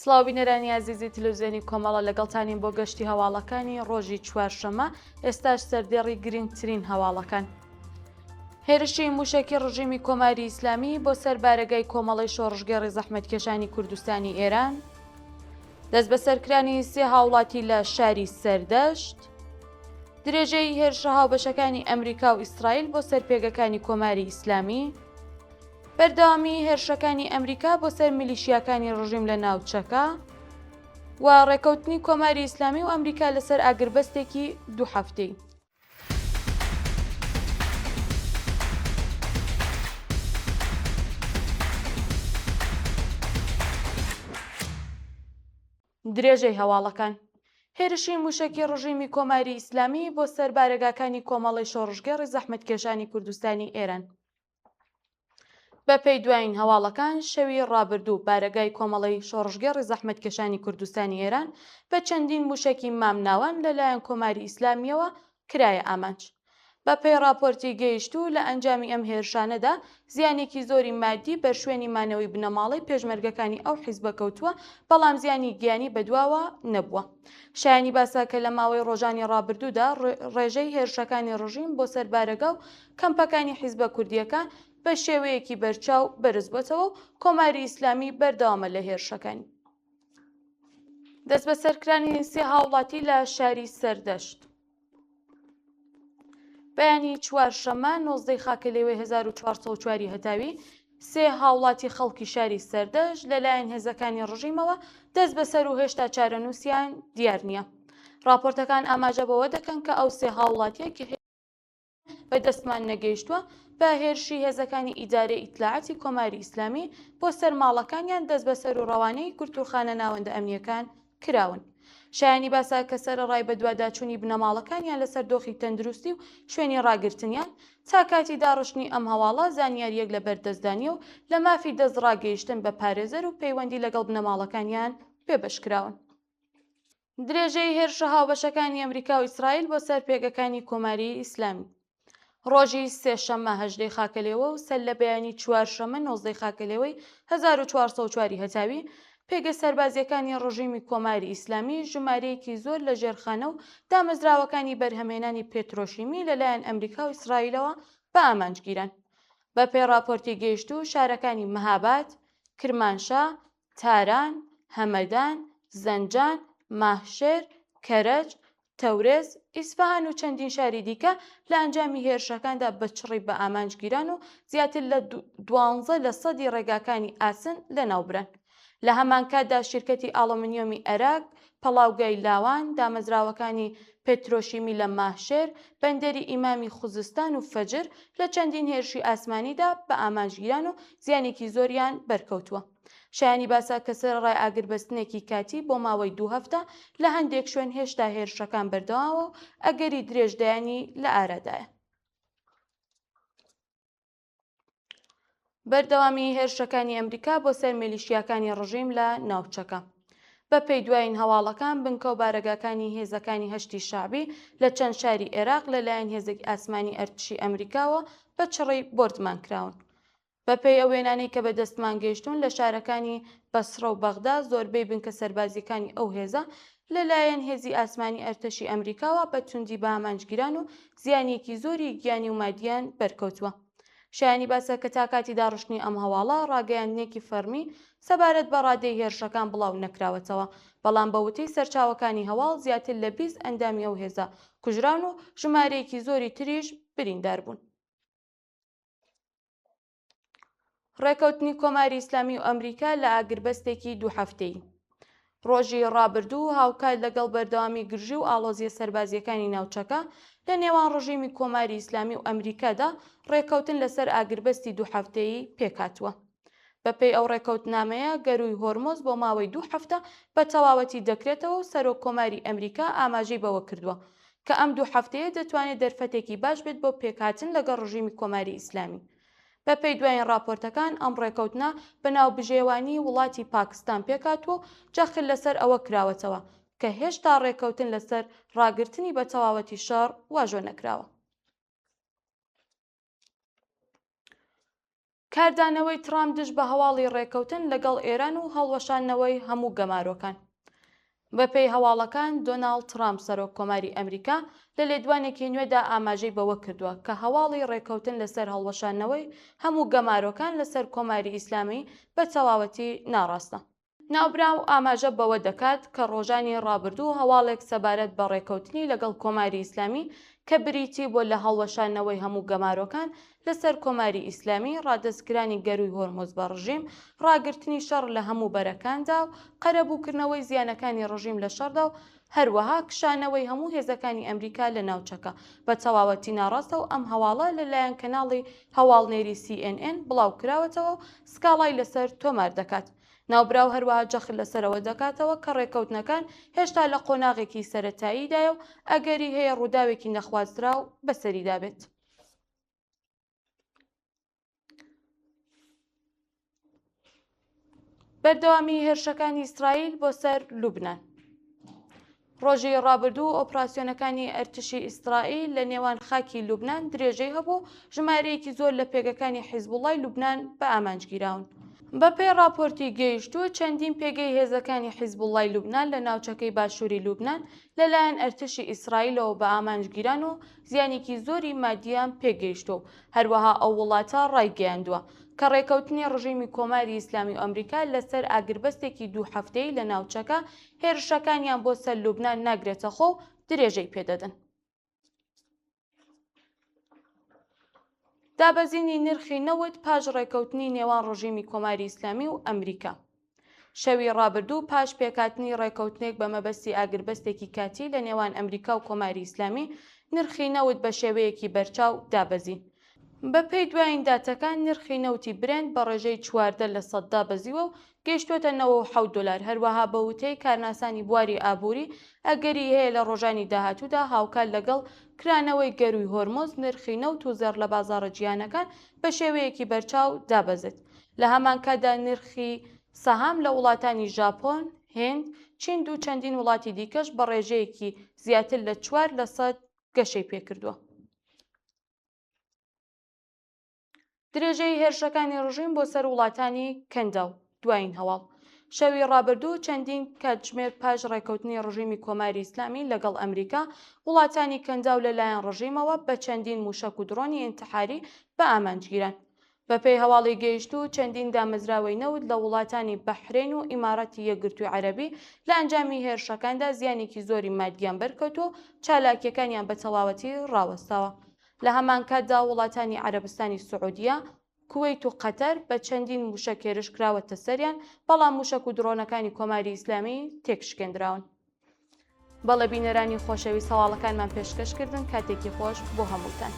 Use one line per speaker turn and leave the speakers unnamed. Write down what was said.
سڵاو بینەرانی عزیزی تلەڤیزیۆنی کۆمەڵە لەگەڵتانین بۆ گەشتی هەواڵەکانی ڕۆژی چوارشەمە. ئێستاش سەردێڕی گرنگترین هەواڵەکان. هێرشی موشکی ڕژیمی کۆماری ئیسلامی بۆ سەر بارگای کۆمەڵی شۆڕژگەڕی زەحمەتکێشانی کوردستانی ئێران. دەست بە سەرکرانی سێ هاوڵاتی لە شاری سەردەشت. درێژەی هێرشە هاوبەشەکانی ئەمریکا و ئیسرائیل بۆ سەر پێگەکانی کۆماری ئیسلامی. بەردەوامی هێرشەکانی ئەمریکا بۆ سەر میلیشیاکانی ڕژیم لە ناوچەکە و ڕێکەوتنی کۆماری ئیسلامی و ئەمریکا لەسەر ئاگربەستێکی دوو هەفتەی. درێژەی هەواڵەکان. هێرشی موشکی ڕژیمی کۆماری ئیسلامی بۆ سەر بارگاکانی کۆمەڵی شۆڕژگەڕی زەحمەتکێشانی کوردستانی ئێران. بە پێی دوایین هەواڵەکان شەوی ڕابردوو بارگای کۆمەڵی شۆڕژگەڕی زەحمەتکێشانی کوردستانی ئێران بە چەندین موشکی مامناوان لەلایەن کۆماری ئیسلامیەوە کرایە ئامانج. بە پێی راپۆرتی گەیشتوو لە ئەنجامی ئەم هێرشانەدا زیانێکی زۆری مادی بەر شوێنی مانەوەی بنەماڵی پێشمەرگەکانی ئەو حیزبە کەوتووە، بەڵام زیانی گیانی بەدواوە نەبووە. شایانی باسا کە لە ماوەی ڕۆژانی ڕابردوودا ڕێژەی هێرشەکانی ڕژیم بۆ سەر بارگە و کەمپەکانی حیزبە کوردیەکان بە شێوەیەکی بەرچاو بەرز بۆتەوە و کۆماری ئیسلامی بەردەوامە لە هێرشەکانی. دەست بە سەرکرانی سێ هاوڵاتی لە شاری سەردەشت. بەیانی چوارشەمە 19 خاکەلێوەی 1404 هەتاوی سێ هاوڵاتی خەڵکی شاری سەردەشت لەلایەن هێزەکانی ڕژیمەوە دەست بەسەر و هێشتا چارەنووسیان دیار نییە. راپۆرتەکان ئاماژە بەوە دەکەن کە ئەو سێ هاوڵاتیەکی بە دەستمان نەگەیشتووە بە هێرشی هێزەکانی ئیدارەی ئیتلاعاتی کۆماری ئیسلامی بۆ سەر ماڵەکانیان دەست بەسەر و ڕەوانەی کورتوخانە ناوەندە ئەمنیەکان کراون. شایانی باسا کە سەرەڕای بە دوواداچوونی بنەماڵەکانیان لەسەر دۆخی تەندروستی و شوێنی ڕاگرتنیان تا کاتی داڕشتنی ئەم هەواڵە زانیاریەک لە بەردەستدانیە و لە مافی دەست ڕاگەیشتن بە پارێزەر و پەیوەندی لەگەڵ بنەماڵەکانیان پێبەشکراون. درێژەی هێرشە هاوبەشەکانی ئەمریکا و ئیسرائیل بۆ سەر پێگەکانی کۆماری ئیسلامی. ڕۆژی سێشەممە 18 خاکەلێوە و سەر لە بەیانی چوارشەمە 19 خاکەلێوەی 1404 هەتاوی پێگە سەربازیەکانی ڕژیمی کۆماری ئیسلامی ژمارەیەکی زۆر لە ژێرخانە و دامەزراوەکانی بەرهەمهێنانی پێترۆشیمی لەلایەن ئەمریکا و ئیسرائیلەوە بە ئامانجگیران. بە پێی راپۆرتی گەیشتوو شارەکانی مەهاباد، کرمانشا، تاران، هەمەدان، زەنجان، ماهشێر، کەرەج، تەورێز، ئیسفەهان و چەندین شاری دیکە لە ئەنجامی هێرشەکاندا بەچڕی بە ئامانجگیران و زیاتر لە 12% ڕێگاکانی ئاسن لەناوبران. لە هەمان کاتدا شیرکەتی ئاڵۆمنیۆمی عێراق، پەڵاوگای لاوان، دامەزراوەکانی پێترۆشیمی لە ماهشێر، بەندەری ئیمامی خوزستان و فەجر لە چەندین هێرشی ئاسمانیدا بە ئامانجگیران و زیانێکی زۆریان بەرکەوتووە. شایانی باسا کە سەرڕای ئاگربەستنێکی کاتی بۆ ماوەی 2 هەفتە لە هەندێک شوێن هێشتا هێرشەکان بەردەوامەوە و ئەگەری درێژدایانی لە ئارادایە. بەردەوامی هێرشەکانی ئەمریکا بۆ سەر میلیشیاکانی ڕژیم لە ناوچەکە. بە پێی دوایین هەواڵەکان بنکە و بارگاکانی هێزەکانی هەشتی شعبی لە چەند شاری عێراق لەلایەن هێزێکی ئاسمانی ئەرتشی ئەمریکاوە بەچڕی بۆردمان کراون. بە پێی ئەو وێنانەی کە بە دەستمان گەیشتون لە شارەکانی بەسڕە و بەغدا زۆربەی بنکە سەربازیەکانی ئەو هێزە لەلایەن هێزی ئاسمانی ئەرتشی ئەمریکاوە بە توندی بە ئامانجگیران و زیانێکی زۆری گیانی و مادیان بەرکەوتووە. شایانی باسە کە تا کاتی داڕشتنی ئەم هەواڵە ڕاگەیاندنێکی فەرمی سەبارەت بە ڕادەی هێرشەکان بڵاو نەکراوەتەوە، بەڵام بە وتەی سەرچاوەکانی هەواڵ زیاتر لە 20 ئەندامی ئەو هێزە کوژران و ژمارەیەکی زۆری تریش بریندار بوون. ڕێکەوتنی کۆماری ئیسلامی و ئەمریکا لە ئاگربەستێکی دوو هەفتەیی. ڕۆژی ڕابردوو هاوکات لەگەڵ بەردەوامی گرژی و ئاڵۆزیە سەربازیەکانی ناوچەکە لە نێوان ڕژیمی کۆماری ئیسلامی و ئەمریکادا ڕێکەوتن لەسەر ئاگربەستی دوو هەفتەیی پێکاتووە. بە پێی ئەو ڕێکەوتنامەیە گەروی هۆرمۆز بۆ ماوەی 2 هەفتە بە تەواوەتی دەکرێتەوە و سەرۆک کۆماری ئەمریکا ئاماژەی بەوە کردووە کە ئەم 2 هەفتەیە دەتوانێت دەرفەتێکی باش بێت بۆ پێکهاتن لەگەڵ ڕژیمی کۆماری ئیسلامی. بە پێی دوایین راپۆرتەکان ئەم ڕێکەوتنە بەناوبژێوانی وڵاتی پاکستان پێکاتوە و جەخت لەسەر ئەوە کراوەتەوە کە هێشتا ڕێکەوتن لەسەر ڕاگررتنی بە تەواوەتی شەڕ واژۆ نەکراوە. کاردانەوەی ترامپ دژ بە هەواڵی ڕێکەوتن لەگەڵ ئێران و هەڵوەشانەوەی هەموو گەمارۆکان. بەپێی هەواڵەکان دۆناڵد ترامپ سەرۆک کۆماری ئەمریکا لە لێدوانێکی نوێدا ئاماژەی بەوە کردووە کە هەواڵی ڕێکەوتن لەسەر هەڵوەشانەوەی هەموو گەمارۆکان لەسەر کۆماری ئیسلامی بە تەواوەتی ناڕاستە. ناوبراو ئاماژە بەوە دەکات کە ڕۆژانی ڕابردوو هەواڵێک سەبارەت بە ڕێکەوتنی لەگەڵ کۆماری ئیسلامی کە بریتی بۆ لە هەڵوەشانەوەی هەموو گەمارۆکان لەسەر کۆماری ئیسلامی، ڕادەستکرانی گەروی هۆرمۆز بە ڕژیم، ڕاگررتنی شەڕ لە هەموو بەرەکاندا و قەرەبووکردنەوەی زیانەکانی ڕژیم لە شەردا و هەروەها کشانەوەی هەموو هێزەکانی ئەمریکا لە ناوچەکە بە تەواوەتی ناڕاستە و ئەم هەواڵە لەلایەن کەناڵی هەواڵنێری CNN بڵاو کراوەتەوە و سکاڵای لەسەر تۆمار دەکات. ناوبراو هەروەها جەخت لەسەرەوە دەکاتەوە کە ڕێکەوتنەکان هێشتا لە قۆناغێکی سەرەتاییدایە و ئەگەری هەیە ڕووداوێکی نەخوازراو بەسەریدا بێت. بەردەوامی هێرشەکانی ئیسرائیل بۆ سەر لوبنان. ڕۆژی ڕابردوو ئۆپراسیۆنەکانی ئەرتشی ئیسرائیل لە نێوان خاکی لوبنان درێژەی هەبوو، ژمارەیەکی زۆر لە پێگەکانی حیزبوڵای لوبنان بە ئامانجگیراون. بەپێی راپۆرتی گەیشتووە چەندین پێگەی هێزەکانی حیزبوڵای لوبنان لە ناوچەکەی باشووری لوبنان لەلایەن ئەرتشی ئیسرائیلەوە بە ئامانجگیران و زیانێکی زۆری مادیان پێگەیشتووە و هەروەها ئەو وڵاتە ڕایگەیاندووە کە ڕێکەوتنی ڕژیمی کۆماری ئیسلامی ئەمریکا لەسەر ئاگربەستێکی دوو هەفتەیی لە ناوچەکە هێرشەکانیان بۆ سەر لوبنان ناگرێتە خۆ و درێژەی پێدەدەن. دابەزینی نرخی نەوت پاش ڕێکەوتنی نێوان ڕژیمی کۆماری ئیسلامی و ئەمریکا. شەوی ڕابردوو پاش پێکاتنی ڕێکەوتنێک بە مەبەستی ئاگربەستێکی کاتی لە نێوان ئەمریکا و کۆماری ئیسلامی، نرخی نەوت بە شێوەیەکی بەرچاو دابەزی. بەپێی دوایین داتەکان نرخی نەوتی برێنت بە ڕێژەی 14% دابەزیوە و گەیشتوۆتە $97. هەروەها بە وتەی کارناسانی بواری ئابووری ئەگەری هەیە لە ڕۆژانی داهاتوودا هاوکات لەگەڵ کرانەوەی گەروی هۆرمۆز، نرخی نەوت و زەر لە بازاڕە جیهانەکان بە شێوەیەکی بەرچاو دابەزێت. لە هەمان کاتدا نرخی سەهام لە وڵاتانی ژاپۆن، هێند، چین و چەندین وڵاتی دیکەش بە ڕێژەیەکی زیاتر لە 4% گەشەی پێکردووە. درێژەی هێرشەکانی ڕژیم بۆ سەر وڵاتانی کەنداو دوایین هەواڵ. شەوی ڕابردوو چەندین کاتژمێر پاش ڕێکەوتنی ڕژیمی کۆماری ئیسلامی لەگەڵ ئەمریکا، وڵاتانی کەنداو لەلایەن ڕژیمەوە بە چەندین موشک و درۆنی ئینتحاری بە ئامانجگیران. بەپێی هەواڵی گەیشتوو چەندین دامەزراوەی نەوت لە وڵاتانی بەحرین و ئیماراتی یەکگرتووی عەرەبی لە ئەنجامی هێرشەکاندا زیانێکی زۆری مادیان بەرکەوتووە و چالاکیەکانیان بە تەواوەتی ڕاوەستاوە. لە هەمان کاتدا وڵاتانی عەرەبستانی سوعودیە، کوێیت و قەتەر بە چەندین موشک هێرش کراوەتە سەریان، بەڵام موشک و درۆنەکانی کۆماری ئیسلامی تێکشکێنراون. بەڵێ بینەرانی خۆشەویست، هەواڵەکانمان پێشکەشکردن، کاتێکی خۆش بۆ هەمووتان.